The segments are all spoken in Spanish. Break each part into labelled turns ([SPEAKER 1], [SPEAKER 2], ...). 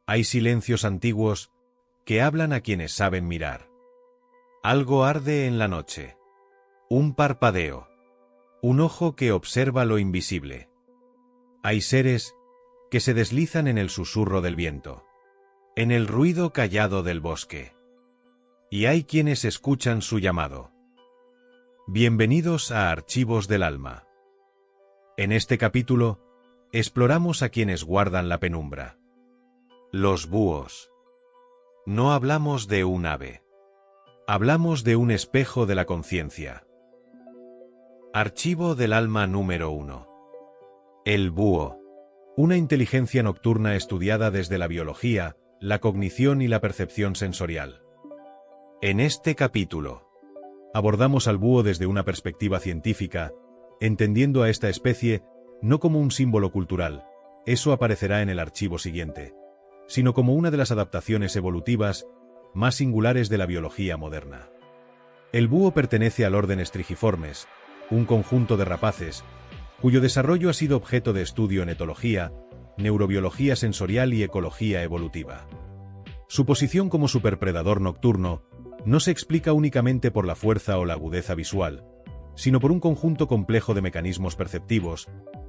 [SPEAKER 1] Hay silencios antiguos que hablan a quienes saben mirar. Algo arde en la noche. Un parpadeo. Un ojo que observa lo invisible. Hay seres que se deslizan en el susurro del viento, en el ruido callado del bosque. Y hay quienes escuchan su llamado. Bienvenidos a Archivos del Alma. En este capítulo, exploramos a quienes guardan la penumbra. Los búhos. No hablamos de un ave. Hablamos de un espejo de la conciencia. Archivo del Alma número 1. El búho. Una inteligencia nocturna estudiada desde la biología, la cognición y la percepción sensorial. En este capítulo, abordamos al búho desde una perspectiva científica, entendiendo a esta especie no como un símbolo cultural, eso aparecerá en el archivo siguiente, sino como una de las adaptaciones evolutivas más singulares de la biología moderna. El búho pertenece al orden Strigiformes, un conjunto de rapaces, cuyo desarrollo ha sido objeto de estudio en etología, neurobiología sensorial y ecología evolutiva. Su posición como superpredador nocturno no se explica únicamente por la fuerza o la agudeza visual, sino por un conjunto complejo de mecanismos perceptivos,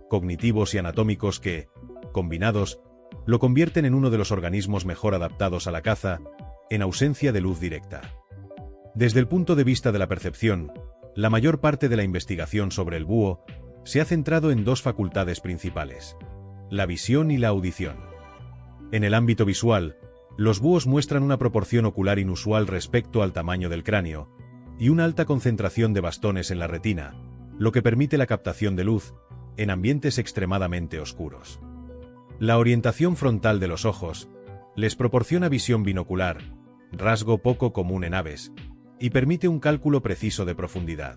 [SPEAKER 1] cognitivos y anatómicos que, combinados, lo convierten en uno de los organismos mejor adaptados a la caza, en ausencia de luz directa. Desde el punto de vista de la percepción, la mayor parte de la investigación sobre el búho se ha centrado en dos facultades principales: la visión y la audición. En el ámbito visual, los búhos muestran una proporción ocular inusual respecto al tamaño del cráneo, y una alta concentración de bastones en la retina, lo que permite la captación de luz en ambientes extremadamente oscuros. La orientación frontal de los ojos les proporciona visión binocular, rasgo poco común en aves, y permite un cálculo preciso de profundidad.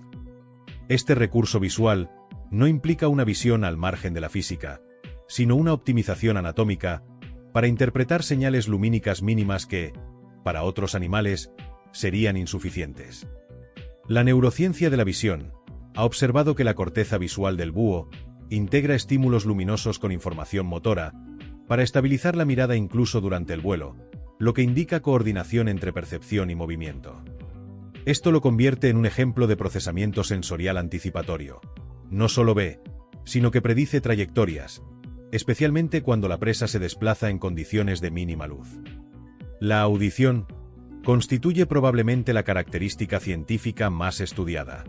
[SPEAKER 1] Este recurso visual no implica una visión al margen de la física, sino una optimización anatómica para interpretar señales lumínicas mínimas que, para otros animales, serían insuficientes. La neurociencia de la visión ha observado que la corteza visual del búho integra estímulos luminosos con información motora para estabilizar la mirada incluso durante el vuelo, lo que indica coordinación entre percepción y movimiento. Esto lo convierte en un ejemplo de procesamiento sensorial anticipatorio. No solo ve, sino que predice trayectorias, especialmente cuando la presa se desplaza en condiciones de mínima luz. La audición constituye probablemente la característica científica más estudiada.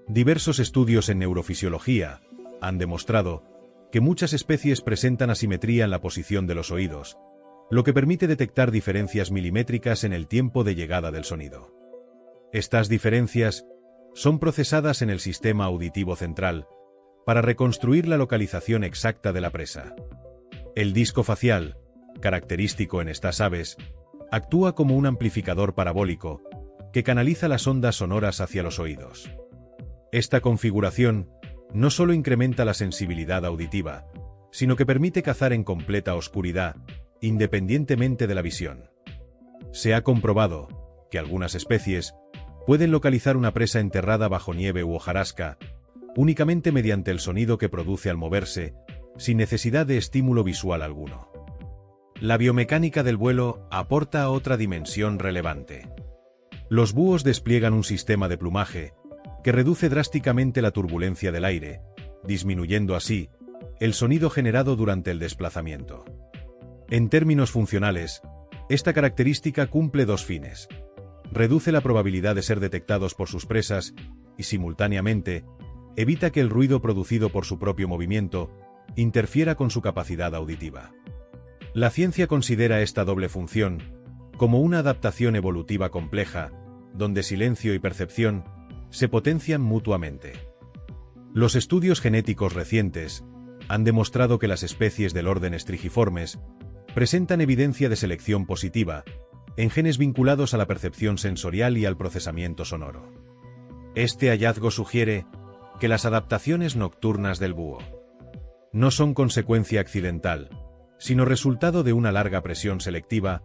[SPEAKER 1] Diversos estudios en neurofisiología han demostrado que muchas especies presentan asimetría en la posición de los oídos, lo que permite detectar diferencias milimétricas en el tiempo de llegada del sonido. Estas diferencias son procesadas en el sistema auditivo central para reconstruir la localización exacta de la presa. El disco facial, característico en estas aves, actúa como un amplificador parabólico que canaliza las ondas sonoras hacia los oídos. Esta configuración no solo incrementa la sensibilidad auditiva, sino que permite cazar en completa oscuridad, independientemente de la visión. Se ha comprobado que algunas especies pueden localizar una presa enterrada bajo nieve u hojarasca únicamente mediante el sonido que produce al moverse, sin necesidad de estímulo visual alguno. La biomecánica del vuelo aporta otra dimensión relevante. Los búhos despliegan un sistema de plumaje que reduce drásticamente la turbulencia del aire, disminuyendo así el sonido generado durante el desplazamiento. En términos funcionales, esta característica cumple dos fines: reduce la probabilidad de ser detectados por sus presas y, simultáneamente, evita que el ruido producido por su propio movimiento interfiera con su capacidad auditiva. La ciencia considera esta doble función como una adaptación evolutiva compleja, donde silencio y percepción se potencian mutuamente. Los estudios genéticos recientes han demostrado que las especies del orden Strigiformes presentan evidencia de selección positiva en genes vinculados a la percepción sensorial y al procesamiento sonoro. Este hallazgo sugiere que las adaptaciones nocturnas del búho no son consecuencia accidental, sino resultado de una larga presión selectiva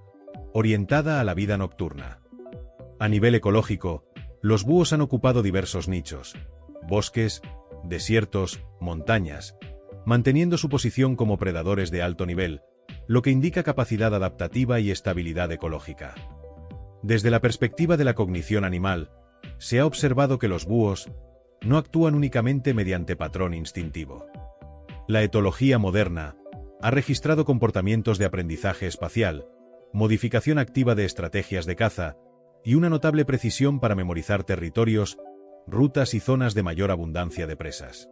[SPEAKER 1] orientada a la vida nocturna. A nivel ecológico, los búhos han ocupado diversos nichos: bosques, desiertos, montañas, manteniendo su posición como predadores de alto nivel, lo que indica capacidad adaptativa y estabilidad ecológica. Desde la perspectiva de la cognición animal, se ha observado que los búhos no actúan únicamente mediante patrón instintivo. La etología moderna ha registrado comportamientos de aprendizaje espacial, modificación activa de estrategias de caza y una notable precisión para memorizar territorios, rutas y zonas de mayor abundancia de presas.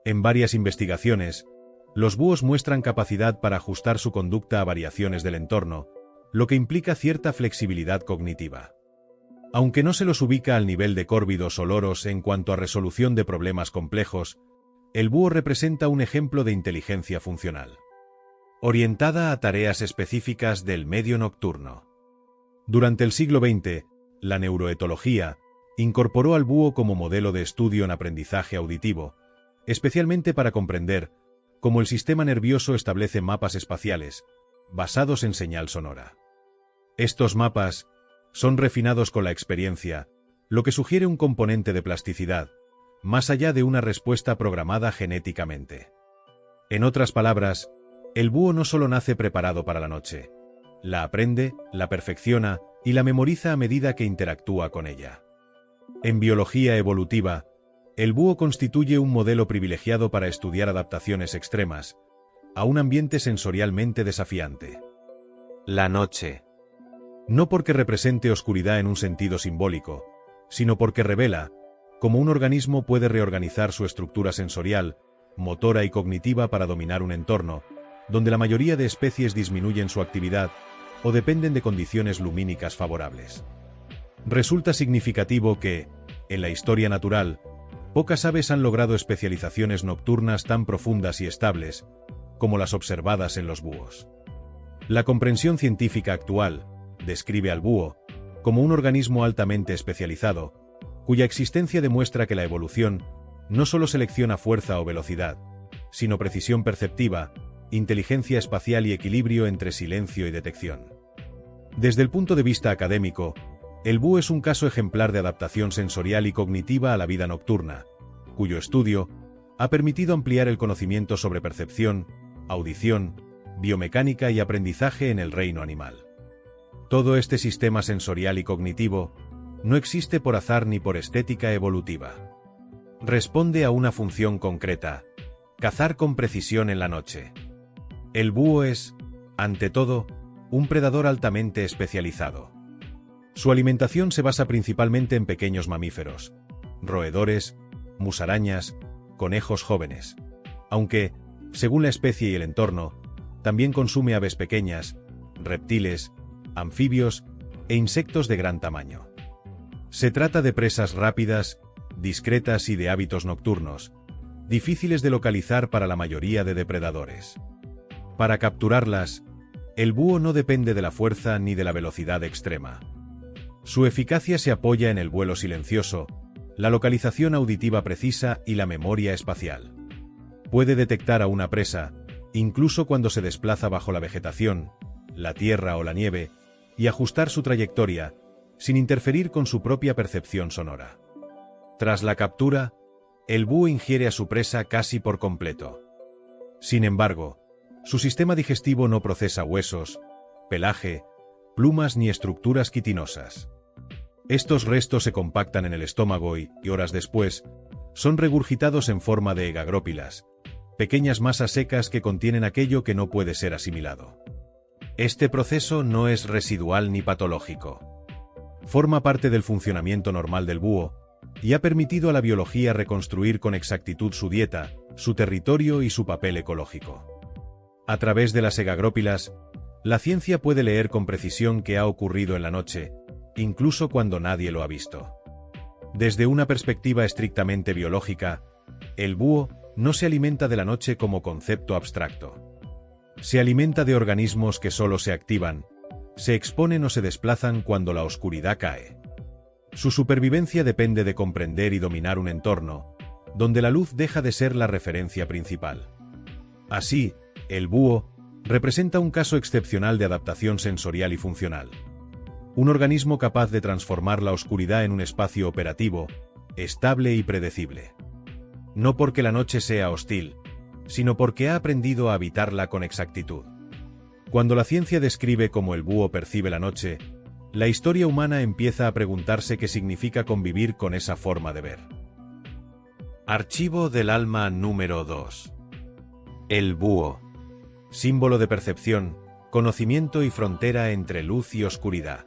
[SPEAKER 1] En varias investigaciones, los búhos muestran capacidad para ajustar su conducta a variaciones del entorno, lo que implica cierta flexibilidad cognitiva. Aunque no se los ubica al nivel de córvidos o loros en cuanto a resolución de problemas complejos, el búho representa un ejemplo de inteligencia funcional, orientada a tareas específicas del medio nocturno. Durante el siglo XX, la neuroetología incorporó al búho como modelo de estudio en aprendizaje auditivo, especialmente para comprender cómo el sistema nervioso establece mapas espaciales, basados en señal sonora. Estos mapas son refinados con la experiencia, lo que sugiere un componente de plasticidad, más allá de una respuesta programada genéticamente. En otras palabras, el búho no solo nace preparado para la noche, la aprende, la perfecciona y la memoriza a medida que interactúa con ella. En biología evolutiva, el búho constituye un modelo privilegiado para estudiar adaptaciones extremas a un ambiente sensorialmente desafiante. La noche. No porque represente oscuridad en un sentido simbólico, sino porque revela cómo un organismo puede reorganizar su estructura sensorial, motora y cognitiva para dominar un entorno, donde la mayoría de especies disminuyen su actividad o dependen de condiciones lumínicas favorables. Resulta significativo que, en la historia natural, pocas aves han logrado especializaciones nocturnas tan profundas y estables como las observadas en los búhos. La comprensión científica actual describe al búho como un organismo altamente especializado, cuya existencia demuestra que la evolución no solo selecciona fuerza o velocidad, sino precisión perceptiva, inteligencia espacial y equilibrio entre silencio y detección. Desde el punto de vista académico, el búho es un caso ejemplar de adaptación sensorial y cognitiva a la vida nocturna, cuyo estudio ha permitido ampliar el conocimiento sobre percepción, audición, biomecánica y aprendizaje en el reino animal. Todo este sistema sensorial y cognitivo no existe por azar ni por estética evolutiva. Responde a una función concreta: cazar con precisión en la noche. El búho es, ante todo, un predador altamente especializado. Su alimentación se basa principalmente en pequeños mamíferos, roedores, musarañas, conejos jóvenes, aunque, según la especie y el entorno, también consume aves pequeñas, reptiles, anfibios e insectos de gran tamaño. Se trata de presas rápidas, discretas y de hábitos nocturnos, difíciles de localizar para la mayoría de depredadores. Para capturarlas, el búho no depende de la fuerza ni de la velocidad extrema. Su eficacia se apoya en el vuelo silencioso, la localización auditiva precisa y la memoria espacial. Puede detectar a una presa, incluso cuando se desplaza bajo la vegetación, la tierra o la nieve, y ajustar su trayectoria, sin interferir con su propia percepción sonora. Tras la captura, el búho ingiere a su presa casi por completo. Sin embargo, su sistema digestivo no procesa huesos, pelaje, plumas ni estructuras quitinosas. Estos restos se compactan en el estómago y, horas después, son regurgitados en forma de egagrópilas, pequeñas masas secas que contienen aquello que no puede ser asimilado. Este proceso no es residual ni patológico. Forma parte del funcionamiento normal del búho y ha permitido a la biología reconstruir con exactitud su dieta, su territorio y su papel ecológico. A través de las egagrópilas, la ciencia puede leer con precisión qué ha ocurrido en la noche, incluso cuando nadie lo ha visto. Desde una perspectiva estrictamente biológica, el búho no se alimenta de la noche como concepto abstracto. Se alimenta de organismos que solo se activan, se exponen o se desplazan cuando la oscuridad cae. Su supervivencia depende de comprender y dominar un entorno, donde la luz deja de ser la referencia principal. Así, el búho representa un caso excepcional de adaptación sensorial y funcional. Un organismo capaz de transformar la oscuridad en un espacio operativo, estable y predecible. No porque la noche sea hostil, sino porque ha aprendido a habitarla con exactitud. Cuando la ciencia describe cómo el búho percibe la noche, la historia humana empieza a preguntarse qué significa convivir con esa forma de ver. Archivo del alma número 2. El búho. Símbolo de percepción, conocimiento y frontera entre luz y oscuridad.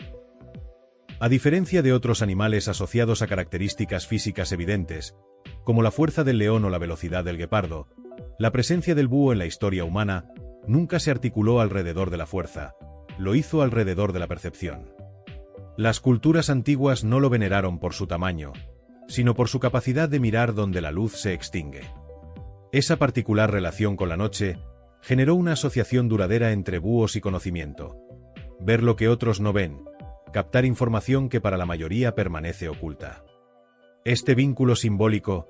[SPEAKER 1] A diferencia de otros animales asociados a características físicas evidentes, como la fuerza del león o la velocidad del guepardo, la presencia del búho en la historia humana nunca se articuló alrededor de la fuerza, lo hizo alrededor de la percepción. Las culturas antiguas no lo veneraron por su tamaño, sino por su capacidad de mirar donde la luz se extingue. Esa particular relación con la noche generó una asociación duradera entre búhos y conocimiento. Ver lo que otros no ven, captar información que para la mayoría permanece oculta. Este vínculo simbólico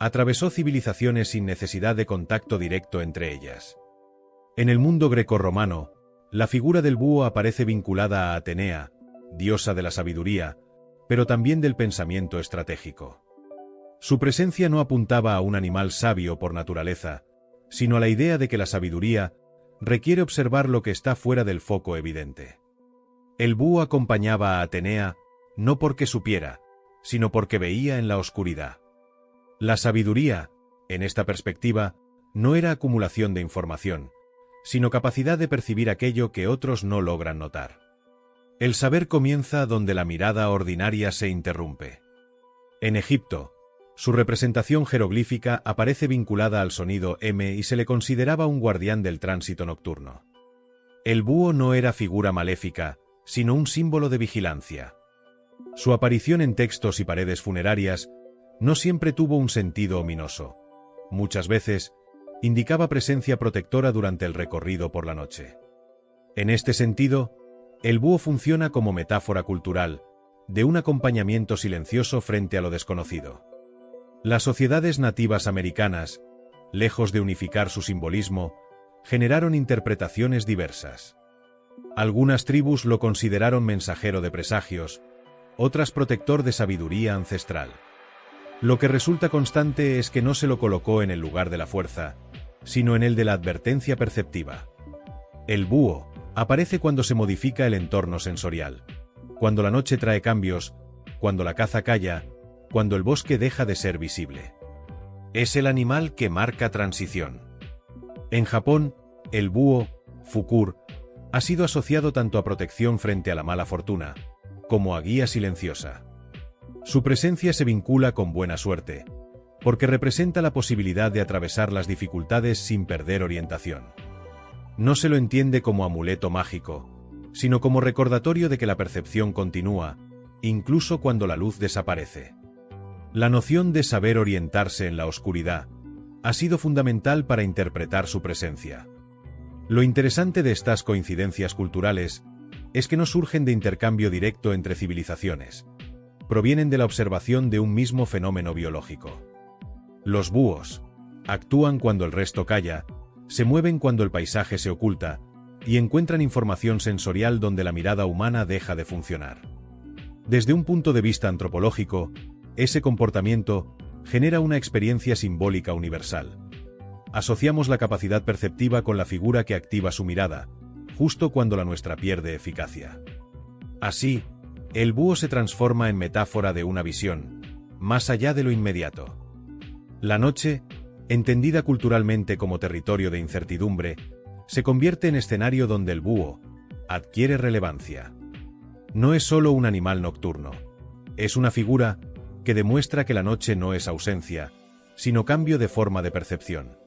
[SPEAKER 1] atravesó civilizaciones sin necesidad de contacto directo entre ellas. En el mundo grecorromano, la figura del búho aparece vinculada a Atenea, diosa de la sabiduría, pero también del pensamiento estratégico. Su presencia no apuntaba a un animal sabio por naturaleza, sino a la idea de que la sabiduría requiere observar lo que está fuera del foco evidente. El búho acompañaba a Atenea no porque supiera, sino porque veía en la oscuridad. La sabiduría, en esta perspectiva, no era acumulación de información, sino capacidad de percibir aquello que otros no logran notar. El saber comienza donde la mirada ordinaria se interrumpe. En Egipto, su representación jeroglífica aparece vinculada al sonido M y se le consideraba un guardián del tránsito nocturno. El búho no era figura maléfica, sino un símbolo de vigilancia. Su aparición en textos y paredes funerarias no siempre tuvo un sentido ominoso. Muchas veces, indicaba presencia protectora durante el recorrido por la noche. En este sentido, el búho funciona como metáfora cultural, de un acompañamiento silencioso frente a lo desconocido. Las sociedades nativas americanas, lejos de unificar su simbolismo, generaron interpretaciones diversas. Algunas tribus lo consideraron mensajero de presagios, otras protector de sabiduría ancestral. Lo que resulta constante es que no se lo colocó en el lugar de la fuerza, sino en el de la advertencia perceptiva. El búho aparece cuando se modifica el entorno sensorial, cuando la noche trae cambios, cuando la caza calla, cuando el bosque deja de ser visible. Es el animal que marca transición. En Japón, el búho, Fukur, ha sido asociado tanto a protección frente a la mala fortuna, como a guía silenciosa. Su presencia se vincula con buena suerte, porque representa la posibilidad de atravesar las dificultades sin perder orientación. No se lo entiende como amuleto mágico, sino como recordatorio de que la percepción continúa, incluso cuando la luz desaparece. La noción de saber orientarse en la oscuridad ha sido fundamental para interpretar su presencia. Lo interesante de estas coincidencias culturales es que no surgen de intercambio directo entre civilizaciones. Provienen de la observación de un mismo fenómeno biológico. Los búhos actúan cuando el resto calla, se mueven cuando el paisaje se oculta, y encuentran información sensorial donde la mirada humana deja de funcionar. Desde un punto de vista antropológico, ese comportamiento genera una experiencia simbólica universal. Asociamos la capacidad perceptiva con la figura que activa su mirada, justo cuando la nuestra pierde eficacia. Así, el búho se transforma en metáfora de una visión, más allá de lo inmediato. La noche, entendida culturalmente como territorio de incertidumbre, se convierte en escenario donde el búho adquiere relevancia. No es solo un animal nocturno, es una figura que demuestra que la noche no es ausencia, sino cambio de forma de percepción.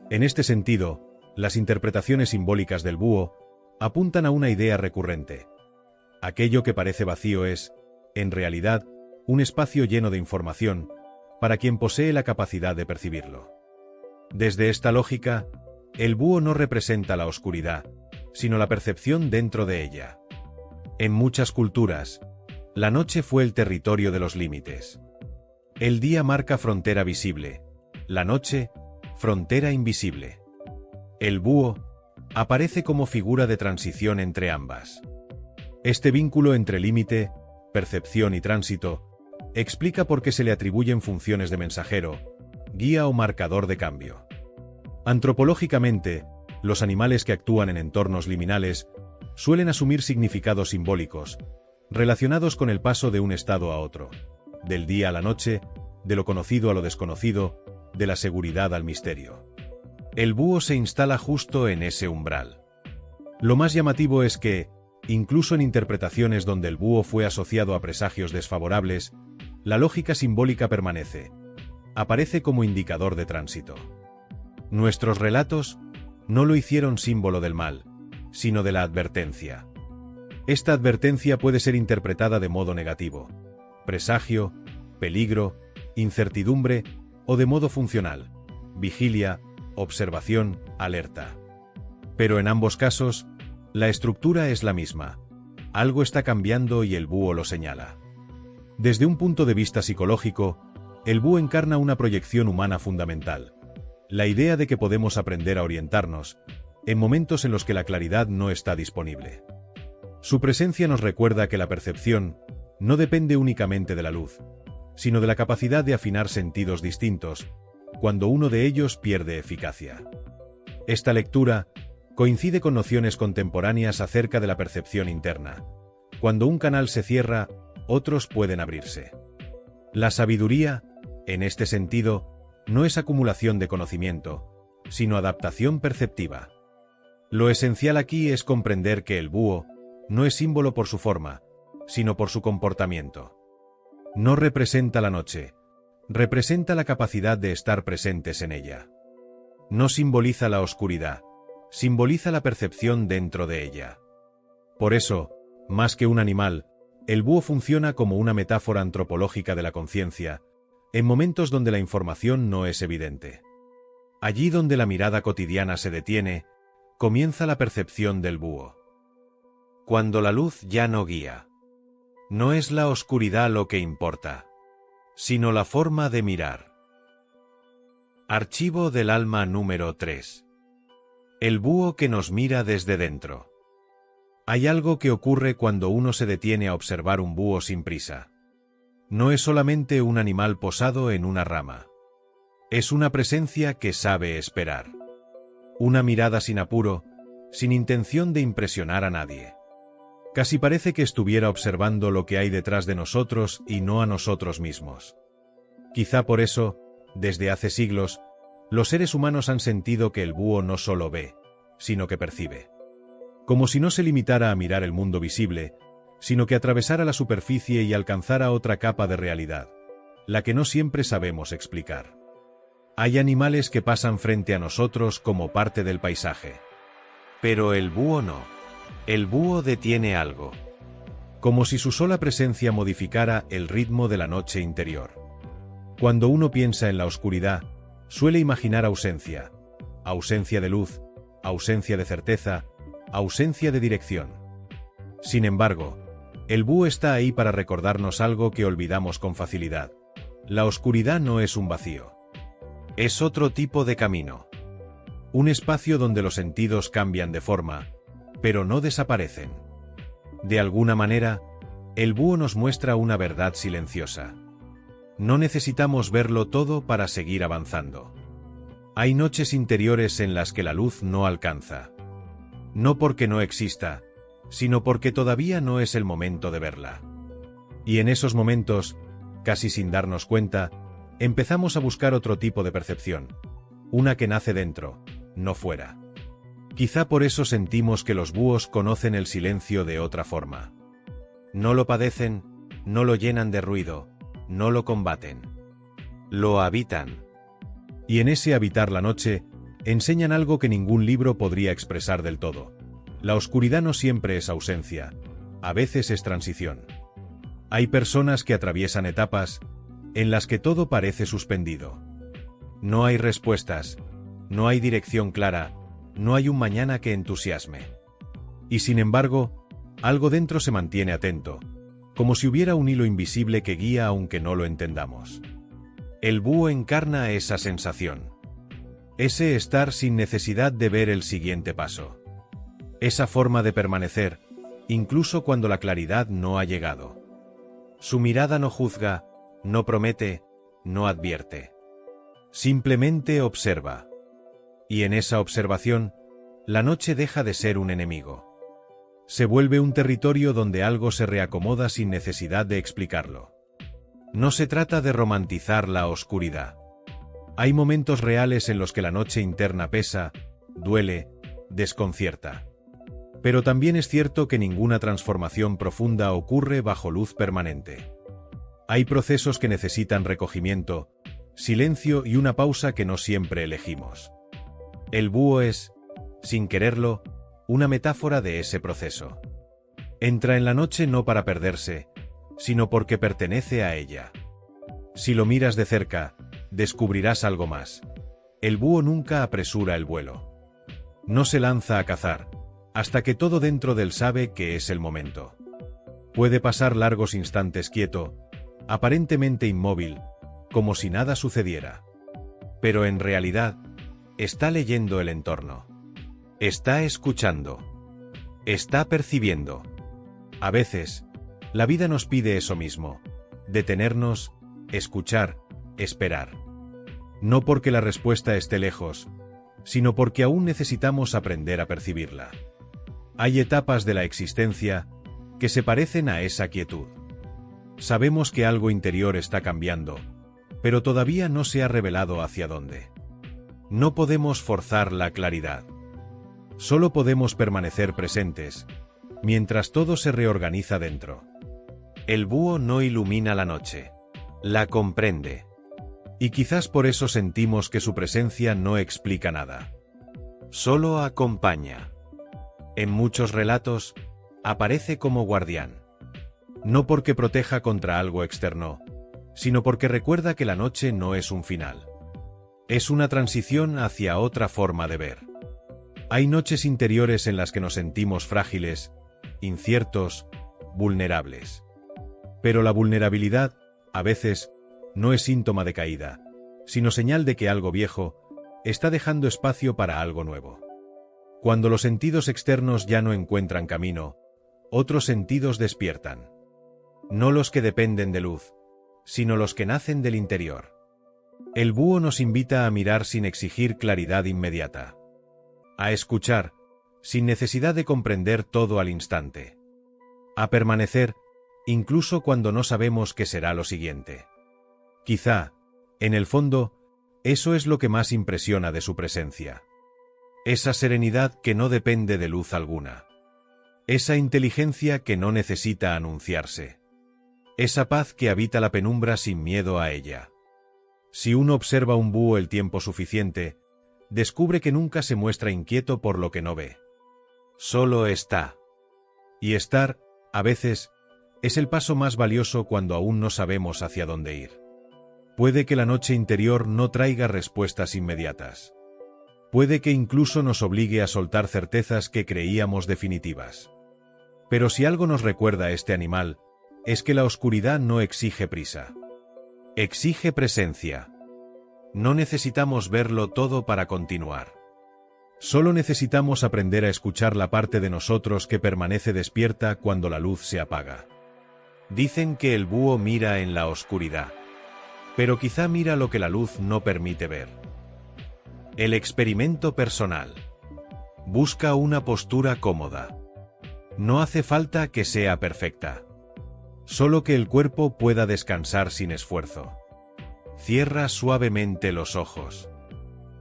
[SPEAKER 1] En este sentido, las interpretaciones simbólicas del búho apuntan a una idea recurrente. Aquello que parece vacío es, en realidad, un espacio lleno de información, para quien posee la capacidad de percibirlo. Desde esta lógica, el búho no representa la oscuridad, sino la percepción dentro de ella. En muchas culturas, la noche fue el territorio de los límites. El día marca frontera visible, la noche, frontera invisible. El búho aparece como figura de transición entre ambas. Este vínculo entre límite, percepción y tránsito explica por qué se le atribuyen funciones de mensajero, guía o marcador de cambio. Antropológicamente, Los animales que actúan en entornos liminales suelen asumir significados simbólicos, relacionados con el paso de un estado a otro, del día a la noche, de lo conocido a lo desconocido, de la seguridad al misterio. El búho se instala justo en ese umbral. Lo más llamativo es que, incluso en interpretaciones donde el búho fue asociado a presagios desfavorables, la lógica simbólica permanece. Aparece como indicador de tránsito. Nuestros relatos no lo hicieron símbolo del mal, sino de la advertencia. Esta advertencia puede ser interpretada de modo negativo, presagio, peligro, incertidumbre, o de modo funcional, vigilia, observación, alerta. Pero en ambos casos, la estructura es la misma. Algo está cambiando y el búho lo señala. Desde un punto de vista psicológico, el búho encarna una proyección humana fundamental. La idea de que podemos aprender a orientarnos, en momentos en los que la claridad no está disponible. Su presencia nos recuerda que la percepción no depende únicamente de la luz, sino de la capacidad de afinar sentidos distintos, cuando uno de ellos pierde eficacia. Esta lectura coincide con nociones contemporáneas acerca de la percepción interna. Cuando un canal se cierra, otros pueden abrirse. La sabiduría, en este sentido, no es acumulación de conocimiento, sino adaptación perceptiva. Lo esencial aquí es comprender que el búho no es símbolo por su forma, sino por su comportamiento. No representa la noche, representa la capacidad de estar presentes en ella. No simboliza la oscuridad, simboliza la percepción dentro de ella. Por eso, más que un animal, el búho funciona como una metáfora antropológica de la conciencia, en momentos donde la información no es evidente. Allí donde la mirada cotidiana se detiene, comienza la percepción del búho. Cuando la luz ya no guía. No es la oscuridad lo que importa, sino la forma de mirar. Archivo del alma número 3. El búho que nos mira desde dentro. Hay algo que ocurre cuando uno se detiene a observar un búho sin prisa. No es solamente un animal posado en una rama. Es una presencia que sabe esperar. Una mirada sin apuro, sin intención de impresionar a nadie. Casi parece que estuviera observando lo que hay detrás de nosotros y no a nosotros mismos. Quizá por eso, desde hace siglos, los seres humanos han sentido que el búho no solo ve, sino que percibe. Como si no se limitara a mirar el mundo visible, sino que atravesara la superficie y alcanzara otra capa de realidad, la que no siempre sabemos explicar. Hay animales que pasan frente a nosotros como parte del paisaje. Pero el búho no. El búho detiene algo. Como si su sola presencia modificara el ritmo de la noche interior. Cuando uno piensa en la oscuridad, suele imaginar ausencia. Ausencia de luz, ausencia de certeza, ausencia de dirección. Sin embargo, el búho está ahí para recordarnos algo que olvidamos con facilidad. La oscuridad no es un vacío. Es otro tipo de camino. Un espacio donde los sentidos cambian de forma, pero no desaparecen. De alguna manera, el búho nos muestra una verdad silenciosa. No necesitamos verlo todo para seguir avanzando. Hay noches interiores en las que la luz no alcanza. No porque no exista, sino porque todavía no es el momento de verla. Y en esos momentos, casi sin darnos cuenta, empezamos a buscar otro tipo de percepción, una que nace dentro, no fuera. Quizá por eso sentimos que los búhos conocen el silencio de otra forma. No lo padecen, no lo llenan de ruido, no lo combaten. Lo habitan. Y en ese habitar la noche, enseñan algo que ningún libro podría expresar del todo. La oscuridad no siempre es ausencia, a veces es transición. Hay personas que atraviesan etapas en las que todo parece suspendido. No hay respuestas, no hay dirección clara, no hay un mañana que entusiasme. Y sin embargo, algo dentro se mantiene atento, como si hubiera un hilo invisible que guía aunque no lo entendamos. El búho encarna esa sensación. Ese estar sin necesidad de ver el siguiente paso. Esa forma de permanecer, incluso cuando la claridad no ha llegado. Su mirada no juzga, no promete, no advierte. Simplemente observa. Y en esa observación, la noche deja de ser un enemigo. Se vuelve un territorio donde algo se reacomoda sin necesidad de explicarlo. No se trata de romantizar la oscuridad. Hay momentos reales en los que la noche interna pesa, duele, desconcierta. Pero también es cierto que ninguna transformación profunda ocurre bajo luz permanente. Hay procesos que necesitan recogimiento, silencio y una pausa que no siempre elegimos. El búho es, sin quererlo, una metáfora de ese proceso. Entra en la noche no para perderse, sino porque pertenece a ella. Si lo miras de cerca, descubrirás algo más. El búho nunca apresura el vuelo. No se lanza a cazar, hasta que todo dentro de él sabe que es el momento. Puede pasar largos instantes quieto, aparentemente inmóvil, como si nada sucediera. Pero en realidad, está leyendo el entorno. Está escuchando. Está percibiendo. A veces, la vida nos pide eso mismo: detenernos, escuchar, esperar. No porque la respuesta esté lejos, sino porque aún necesitamos aprender a percibirla. Hay etapas de la existencia que se parecen a esa quietud. Sabemos que algo interior está cambiando, pero todavía no se ha revelado hacia dónde. No podemos forzar la claridad. Solo podemos permanecer presentes, mientras todo se reorganiza dentro. El búho no ilumina la noche, la comprende. Y quizás por eso sentimos que su presencia no explica nada. Solo acompaña. En muchos relatos, aparece como guardián. No porque proteja contra algo externo, sino porque recuerda que la noche no es un final. Es una transición hacia otra forma de ver. Hay noches interiores en las que nos sentimos frágiles, inciertos, vulnerables. Pero la vulnerabilidad, a veces, no es síntoma de caída, sino señal de que algo viejo está dejando espacio para algo nuevo. Cuando los sentidos externos ya no encuentran camino, otros sentidos despiertan. No los que dependen de luz, sino los que nacen del interior. El búho nos invita a mirar sin exigir claridad inmediata. A escuchar, sin necesidad de comprender todo al instante. A permanecer, incluso cuando no sabemos qué será lo siguiente. Quizá, en el fondo, eso es lo que más impresiona de su presencia. Esa serenidad que no depende de luz alguna. Esa inteligencia que no necesita anunciarse. Esa paz que habita la penumbra sin miedo a ella. Si uno observa un búho el tiempo suficiente, descubre que nunca se muestra inquieto por lo que no ve. Solo está. Y estar, a veces, es el paso más valioso cuando aún no sabemos hacia dónde ir. Puede que la noche interior no traiga respuestas inmediatas. Puede que incluso nos obligue a soltar certezas que creíamos definitivas. Pero si algo nos recuerda a este animal, es que la oscuridad no exige prisa. Exige presencia. No necesitamos verlo todo para continuar. Solo necesitamos aprender a escuchar la parte de nosotros que permanece despierta cuando la luz se apaga. Dicen que el búho mira en la oscuridad. Pero quizá mira lo que la luz no permite ver. El experimento personal. Busca una postura cómoda. No hace falta que sea perfecta. Solo que el cuerpo pueda descansar sin esfuerzo. Cierra suavemente los ojos.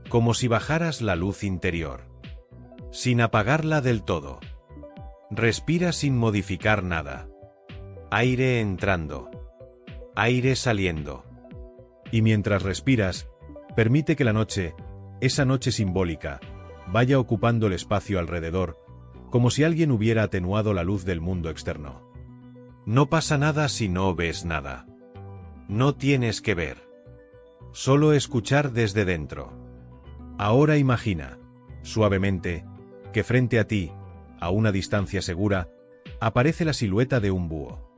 [SPEAKER 1] Como si bajaras la luz interior. Sin apagarla del todo. Respira sin modificar nada. Aire entrando. Aire saliendo. Y mientras respiras, permite que la noche, esa noche simbólica, vaya ocupando el espacio alrededor, como si alguien hubiera atenuado la luz del mundo externo. No pasa nada si no ves nada. No tienes que ver. Solo escuchar desde dentro. Ahora imagina, suavemente, que frente a ti, a una distancia segura, aparece la silueta de un búho.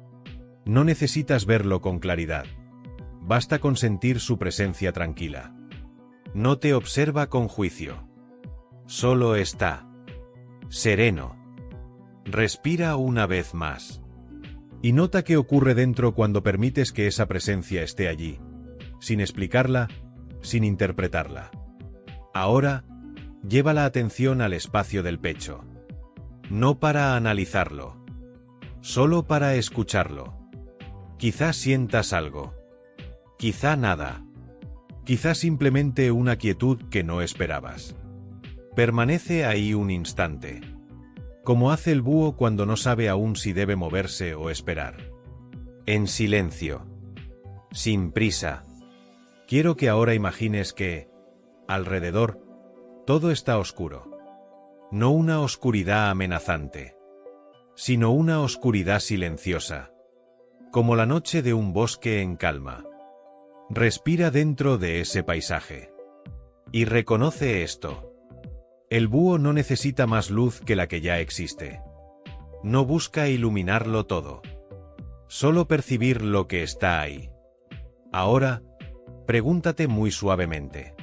[SPEAKER 1] No necesitas verlo con claridad. Basta con sentir su presencia tranquila. No te observa con juicio. Solo está. Sereno. Respira una vez más. Y nota qué ocurre dentro cuando permites que esa presencia esté allí, sin explicarla, sin interpretarla. Ahora, Lleva la atención al espacio del pecho. No para analizarlo. Solo para escucharlo. Quizá sientas algo. Quizá nada. Quizá simplemente una quietud que no esperabas. Permanece ahí un instante. Como hace el búho cuando no sabe aún si debe moverse o esperar. En silencio. Sin prisa. Quiero que ahora imagines que, alrededor, todo está oscuro. No una oscuridad amenazante, sino una oscuridad silenciosa. Como la noche de un bosque en calma. Respira dentro de ese paisaje. Y reconoce esto. El búho no necesita más luz que la que ya existe. No busca iluminarlo todo. Solo percibir lo que está ahí. Ahora, pregúntate muy suavemente.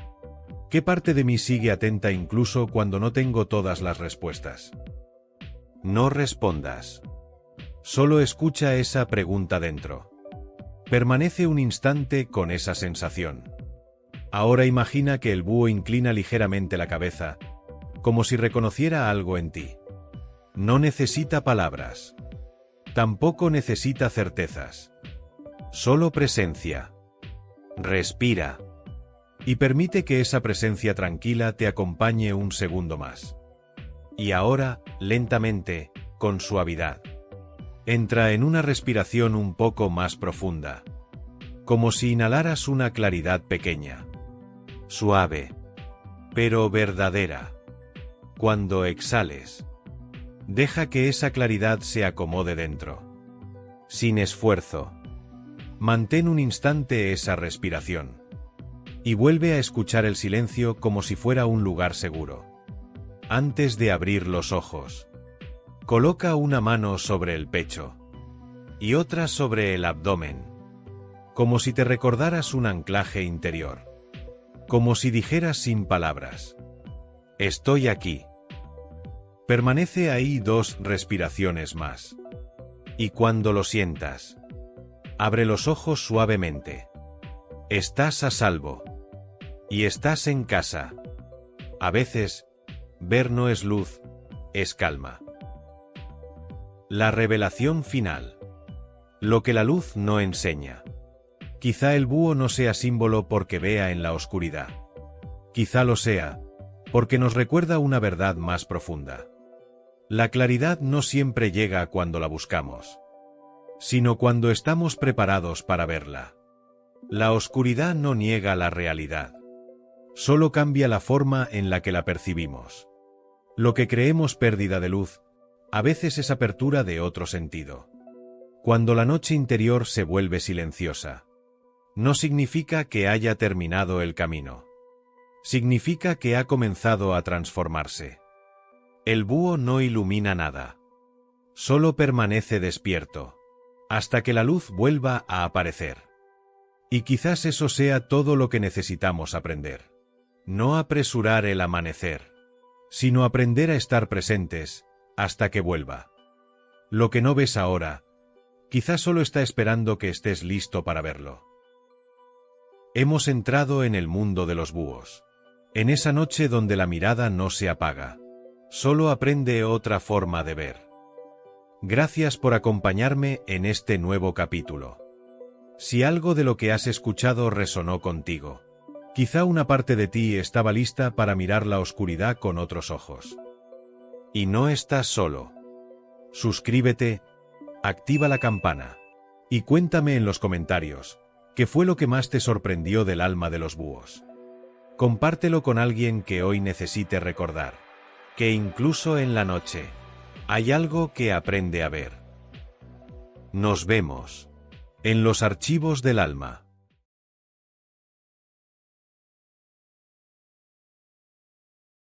[SPEAKER 1] ¿Qué parte de mí sigue atenta incluso cuando no tengo todas las respuestas? No respondas. Solo escucha esa pregunta dentro. Permanece un instante con esa sensación. Ahora imagina que el búho inclina ligeramente la cabeza, como si reconociera algo en ti. No necesita palabras. Tampoco necesita certezas. Solo presencia. Respira. Y permite que esa presencia tranquila te acompañe un segundo más. Y ahora, lentamente, con suavidad. Entra en una respiración un poco más profunda. Como si inhalaras una claridad pequeña. Suave. Pero verdadera. Cuando exhales, deja que esa claridad se acomode dentro. Sin esfuerzo. Mantén un instante esa respiración. Y vuelve a escuchar el silencio como si fuera un lugar seguro. Antes de abrir los ojos, coloca una mano sobre el pecho y otra sobre el abdomen, como si te recordaras un anclaje interior. Como si dijeras sin palabras: estoy aquí. Permanece ahí 2 respiraciones más. Y cuando lo sientas, abre los ojos suavemente. Estás a salvo. Y estás en casa. A veces, ver no es luz, es calma. La revelación final. Lo que la luz no enseña. Quizá el búho no sea símbolo porque vea en la oscuridad. Quizá lo sea, porque nos recuerda una verdad más profunda. La claridad no siempre llega cuando la buscamos, sino cuando estamos preparados para verla. La oscuridad no niega la realidad. Solo cambia la forma en la que la percibimos. Lo que creemos pérdida de luz, a veces es apertura de otro sentido. Cuando la noche interior se vuelve silenciosa, no significa que haya terminado el camino. Significa que ha comenzado a transformarse. El búho no ilumina nada. Solo permanece despierto, hasta que la luz vuelva a aparecer. Y quizás eso sea todo lo que necesitamos aprender. No apresurar el amanecer, sino aprender a estar presentes, hasta que vuelva. Lo que no ves ahora, quizás solo está esperando que estés listo para verlo. Hemos entrado en el mundo de los búhos. En esa noche donde la mirada no se apaga. Solo aprende otra forma de ver. Gracias por acompañarme en este nuevo capítulo. Si algo de lo que has escuchado resonó contigo, quizá una parte de ti estaba lista para mirar la oscuridad con otros ojos. Y no estás solo. Suscríbete, activa la campana, y cuéntame en los comentarios, ¿qué fue lo que más te sorprendió del alma de los búhos? Compártelo con alguien que hoy necesite recordar, que incluso en la noche, hay algo que aprende a ver. Nos vemos en los archivos del alma.